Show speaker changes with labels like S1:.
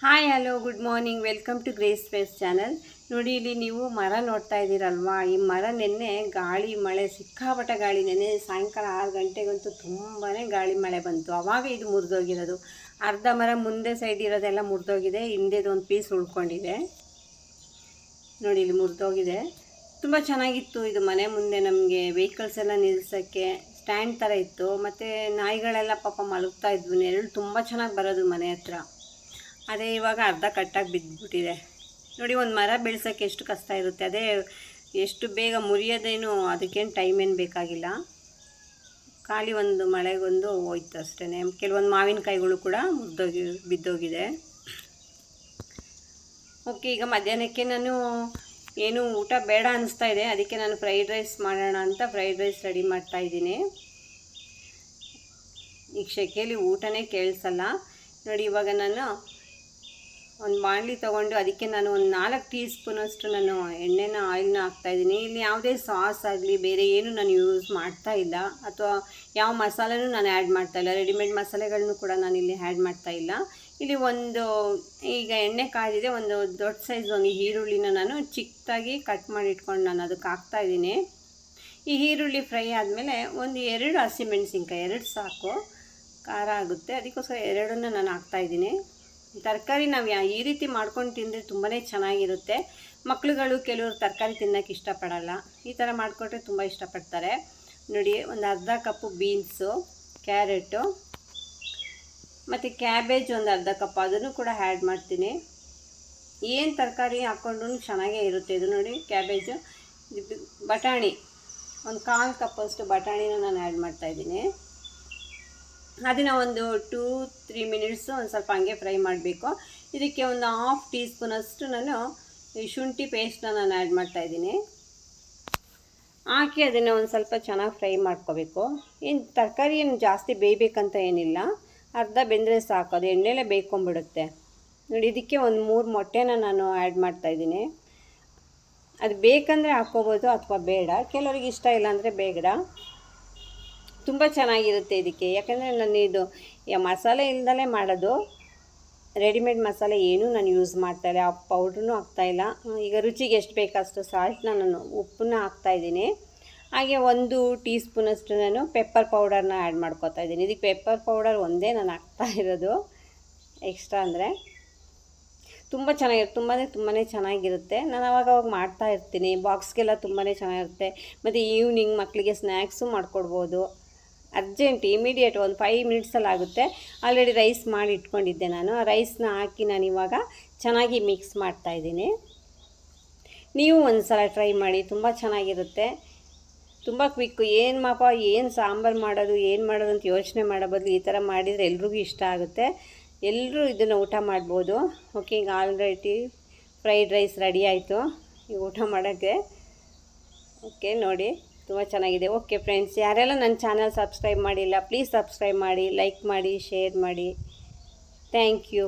S1: Hi hello good morning, welcome to Grace Face channel. ನೋಡಿ, ಇಲ್ಲಿ ನೀವು ಮರ ನೋಡ್ತಾ ಇದ್ದೀರಲ್ವಾ. ಈ ಮರ ನೆನ್ನೆ ಗಾಳಿ ಮಳೆ ಸಿಕ್ಕಾಪಟ್ಟೆ ಗಾಳಿ, ನೆನ್ನೆ ಸಾಯಂಕಾಲ 6 ಗಂಟೆಗಂತೂ ತುಂಬಾ ಗಾಳಿ ಮಳೆ ಬಂತು. ಆವಾಗ ಇದು ಮುರಿದೋಗಿರೋದು. ಅರ್ಧ ಮರ ಮುಂದೆ ಸೈಡ್ ಇರೋದೆಲ್ಲ ಮುರಿದೋಗಿದೆ, ಹಿಂದೆದು ಒಂದು ಪೀಸ್ ಉಳ್ಕೊಂಡಿದೆ. ನೋಡಿ, ಇಲ್ಲಿ ಮುರಿದೋಗಿದೆ. ತುಂಬ ಚೆನ್ನಾಗಿತ್ತು ಇದು. ಮನೆ ಮುಂದೆ ನಮಗೆ ವೆಹಿಕಲ್ಸ್ ಎಲ್ಲ ನಿಲ್ಲಿಸೋಕ್ಕೆ ಸ್ಟ್ಯಾಂಡ್ ಥರ ಇತ್ತು. ಮತ್ತು ನಾಯಿಗಳೆಲ್ಲ ಪಾಪ ಮಲಗ್ತಾ ಇದ್ವು. ನೆರಳು ತುಂಬ ಚೆನ್ನಾಗಿ ಬರೋದು ಮನೆ ಹತ್ರ. ಅದೇ ಇವಾಗ ಅರ್ಧ ಕಟ್ಟಾಗಿ ಬಿದ್ದುಬಿಟ್ಟಿದೆ. ನೋಡಿ, ಒಂದು ಮರ ಬೆಳೆಸೋಕ್ಕೆ ಎಷ್ಟು ಕಷ್ಟ ಇರುತ್ತೆ. ಅದೇ ಎಷ್ಟು ಬೇಗ ಮುರಿಯೋದೇನು, ಅದಕ್ಕೇನು ಟೈಮ್ ಏನು ಬೇಕಾಗಿಲ್ಲ. ಖಾಲಿ ಒಂದು ಮಳೆಗೊಂದು ಹೋಯ್ತು ಅಷ್ಟೇ. ಕೆಲವೊಂದು ಮಾವಿನಕಾಯಿಗಳು ಕೂಡ ಬಿದ್ದೋಗಿದೆ. ಓಕೆ, ಈಗ ಮಧ್ಯಾಹ್ನಕ್ಕೆ ನಾನು ಏನು ಊಟ ಬೇಡ ಅನ್ನಿಸ್ತಾ ಇದೆ. ಅದಕ್ಕೆ ನಾನು ಫ್ರೈಡ್ ರೈಸ್ ಮಾಡೋಣ ಅಂತ ಫ್ರೈಡ್ ರೈಸ್ ರೆಡಿ ಮಾಡ್ತಾಯಿದ್ದೀನಿ. ಈಗ ಶೆಕೆಯಲ್ಲಿ ಊಟನೇ ಕೇಳಿಸಲ್ಲ. ನೋಡಿ, ಇವಾಗ ನಾನು ಒಂದು ಬಾಣಲಿ ತೊಗೊಂಡು ಅದಕ್ಕೆ ನಾನು ಒಂದು 4 ಟೀ ಸ್ಪೂನಷ್ಟು ನಾನು ಆಯಿಲ್ನ ಹಾಕ್ತಾಯಿದ್ದೀನಿ. ಇಲ್ಲಿ ಯಾವುದೇ ಸಾಸ್ ಆಗಲಿ ಬೇರೆ ಏನು ನಾನು ಯೂಸ್ ಮಾಡ್ತಾ ಇಲ್ಲ, ಅಥವಾ ಯಾವ ಮಸಾಲೆನೂ ನಾನು ಆ್ಯಡ್ ಮಾಡ್ತಾಯಿಲ್ಲ. ರೆಡಿಮೇಡ್ ಮಸಾಲೆಗಳನ್ನು ಕೂಡ ನಾನು ಇಲ್ಲಿ ಆ್ಯಡ್ ಮಾಡ್ತಾಯಿಲ್ಲ. ಇಲ್ಲಿ ಈಗ ಎಣ್ಣೆ ಕಾದಿದೆ. ಒಂದು ದೊಡ್ಡ ಸೈಜ್ ಒಂದು ಈರುಳ್ಳಿನ ನಾನು ಚಿಕ್ಕದಾಗಿ ಕಟ್ ಮಾಡಿ ಇಟ್ಕೊಂಡು ನಾನು ಅದಕ್ಕೆ ಹಾಕ್ತಾಯಿದ್ದೀನಿ. ಈ ಈರುಳ್ಳಿ ಫ್ರೈ ಆದಮೇಲೆ ಒಂದು 2 ಹಸಿಮೆಣಸಿನ್ಕಾಯಿ, 2 ಸಾಕು, ಖಾರ ಆಗುತ್ತೆ. ಅದಕ್ಕೋಸ್ಕರ 2 ನಾನು ಹಾಕ್ತಾಯಿದ್ದೀನಿ. ತರಕಾರಿ ನಾವು ಈ ರೀತಿ ಮಾಡ್ಕೊಂಡು ತಿಂದರೆ ತುಂಬಾ ಚೆನ್ನಾಗಿರುತ್ತೆ. ಮಕ್ಕಳುಗಳು ಕೆಲವರು ತರಕಾರಿ ತಿನ್ನೋಕ್ಕೆ ಇಷ್ಟಪಡಲ್ಲ. ಈ ಥರ ಮಾಡಿಕೊಟ್ರೆ ತುಂಬ ಇಷ್ಟಪಡ್ತಾರೆ. ನೋಡಿ, ಒಂದು ಅರ್ಧ ಕಪ್ಪು ಬೀನ್ಸು, ಕ್ಯಾರೆಟು ಮತ್ತು ಕ್ಯಾಬೇಜ್ ಒಂದು ಅರ್ಧ ಕಪ್, ಅದನ್ನು ಕೂಡ ಆ್ಯಡ್ ಮಾಡ್ತೀನಿ. ಏನು ತರಕಾರಿ ಹಾಕ್ಕೊಂಡ್ರೂ ಚೆನ್ನಾಗೇ ಇರುತ್ತೆ ಇದು. ನೋಡಿ, ಕ್ಯಾಬೇಜು, ಬಟಾಣಿ ಒಂದು 1/4 ಕಪ್ಪಷ್ಟು ಬಟಾಣಿನ ನಾನು ಆ್ಯಡ್ ಮಾಡ್ತಾಯಿದ್ದೀನಿ. ಅದನ್ನು ಒಂದು 2-3 ಮಿನಿಟ್ಸು ಒಂದು ಸ್ವಲ್ಪ ಹಂಗೆ ಫ್ರೈ ಮಾಡಬೇಕು. ಇದಕ್ಕೆ ಒಂದು 1/2 ಟೀ ಸ್ಪೂನಷ್ಟು ನಾನು ಈ ಶುಂಠಿ ಪೇಸ್ಟನ್ನ ನಾನು ಆ್ಯಡ್ ಮಾಡ್ತಾಯಿದ್ದೀನಿ. ಹಾಕಿ ಅದನ್ನು ಒಂದು ಸ್ವಲ್ಪ ಚೆನ್ನಾಗಿ ಫ್ರೈ ಮಾಡ್ಕೋಬೇಕು. ಏನು ತರಕಾರಿ ಏನು ಜಾಸ್ತಿ ಬೇಯಬೇಕಂತ ಏನಿಲ್ಲ, ಅರ್ಧ ಬೆಂದರೆ ಸಾಕು, ಅದು ಎಣ್ಣೆಲೇ ಬೇಯ್ಕೊಂಬಿಡುತ್ತೆ. ನೋಡಿ, ಇದಕ್ಕೆ ಒಂದು 3 ಮೊಟ್ಟೆನ ನಾನು ಆ್ಯಡ್ ಮಾಡ್ತಾಯಿದ್ದೀನಿ. ಅದು ಬೇಕಂದರೆ ಹಾಕ್ಕೋಬೋದು ಅಥವಾ ಬೇಡ, ಕೆಲವರಿಗೆ ಇಷ್ಟ ಇಲ್ಲ ಅಂದರೆ ಬೇಡ. ತುಂಬ ಚೆನ್ನಾಗಿರುತ್ತೆ ಇದಕ್ಕೆ. ಯಾಕಂದರೆ ನಾನು ಇದು ಮಸಾಲೆ ಇಲ್ದಲೇ ಮಾಡೋದು. ರೆಡಿಮೇಡ್ ಮಸಾಲೆ ಏನೂ ನಾನು ಯೂಸ್ ಮಾಡ್ತಾಯಿಲ್ಲ, ಆ ಪೌಡ್ರೂ ಹಾಕ್ತಾಯಿಲ್ಲ. ಈಗ ರುಚಿಗೆ ಎಷ್ಟು ಬೇಕಷ್ಟು ಸಾಲ್ಟ್ನ ನಾನು ಉಪ್ಪನ್ನ ಹಾಕ್ತಾಯಿದ್ದೀನಿ. ಹಾಗೆ 1 ಟೀ ಸ್ಪೂನಷ್ಟು ನಾನು ಪೆಪ್ಪರ್ ಪೌಡರ್ನ ಆ್ಯಡ್ ಮಾಡ್ಕೊತಾ ಇದ್ದೀನಿ. ಇದಕ್ಕೆ ಪೆಪ್ಪರ್ ಪೌಡರ್ ಒಂದೇ ನಾನು ಹಾಕ್ತಾ ಇರೋದು, ಎಕ್ಸ್ಟ್ರಾ ಅಂದರೆ. ತುಂಬ ಚೆನ್ನಾಗಿರುತ್ತೆ, ತುಂಬಾ ಚೆನ್ನಾಗಿರುತ್ತೆ. ನಾನು ಅವಾಗ ಮಾಡ್ತಾ ಇರ್ತೀನಿ. ಬಾಕ್ಸ್ಗೆಲ್ಲ ತುಂಬಾ ಚೆನ್ನಾಗಿರುತ್ತೆ. ಮತ್ತು ಈವ್ನಿಂಗ್ ಮಕ್ಕಳಿಗೆ ಸ್ನ್ಯಾಕ್ಸು ಮಾಡಿಕೊಡ್ಬೋದು. ಅರ್ಜೆಂಟ್, ಇಮಿಡಿಯೇಟ್, ಒಂದು 5 ಮಿನಿಟ್ಸಲ್ಲಿ ಆಗುತ್ತೆ. ಆಲ್ರೆಡಿ ರೈಸ್ ಮಾಡಿ ಇಟ್ಕೊಂಡಿದ್ದೆ ನಾನು. ಆ ರೈಸ್ನ ಹಾಕಿ ನಾನು ಇವಾಗ ಚೆನ್ನಾಗಿ ಮಿಕ್ಸ್ ಮಾಡ್ತಾಯಿದ್ದೀನಿ. ನೀವು ಒಂದು ಸಲ ಟ್ರೈ ಮಾಡಿ, ತುಂಬ ಚೆನ್ನಾಗಿರುತ್ತೆ. ತುಂಬ ಕ್ವಿಕ್ಕು. ಏನು ಸಾಂಬಾರು ಮಾಡೋದು ಅಂತ ಯೋಚನೆ ಮಾಡೋ ಬದಲು ಈ ಥರ ಮಾಡಿದರೆ ಎಲ್ರಿಗೂ ಇಷ್ಟ ಆಗುತ್ತೆ. ಎಲ್ಲರೂ ಇದನ್ನು ಊಟ ಮಾಡ್ಬೋದು. ಓಕೆ, ಈಗ ಆಲ್ರೆಡಿ ಫ್ರೈಡ್ ರೈಸ್ ರೆಡಿ ಆಯಿತು. ಈಗ ಊಟ ಮಾಡೋಕ್ಕೆ. ಓಕೆ, ನೋಡಿ, ತುಂಬ ಚೆನ್ನಾಗಿದೆ. ಓಕೆ ಫ್ರೆಂಡ್ಸ್, ಯಾರೆಲ್ಲ ನನ್ನ ಚಾನಲ್ ಸಬ್ಸ್ಕ್ರೈಬ್ ಮಾಡಿಲ್ಲ, ಪ್ಲೀಸ್ ಸಬ್ಸ್ಕ್ರೈಬ್ ಮಾಡಿ, ಲೈಕ್ ಮಾಡಿ, ಶೇರ್ ಮಾಡಿ. Thank you.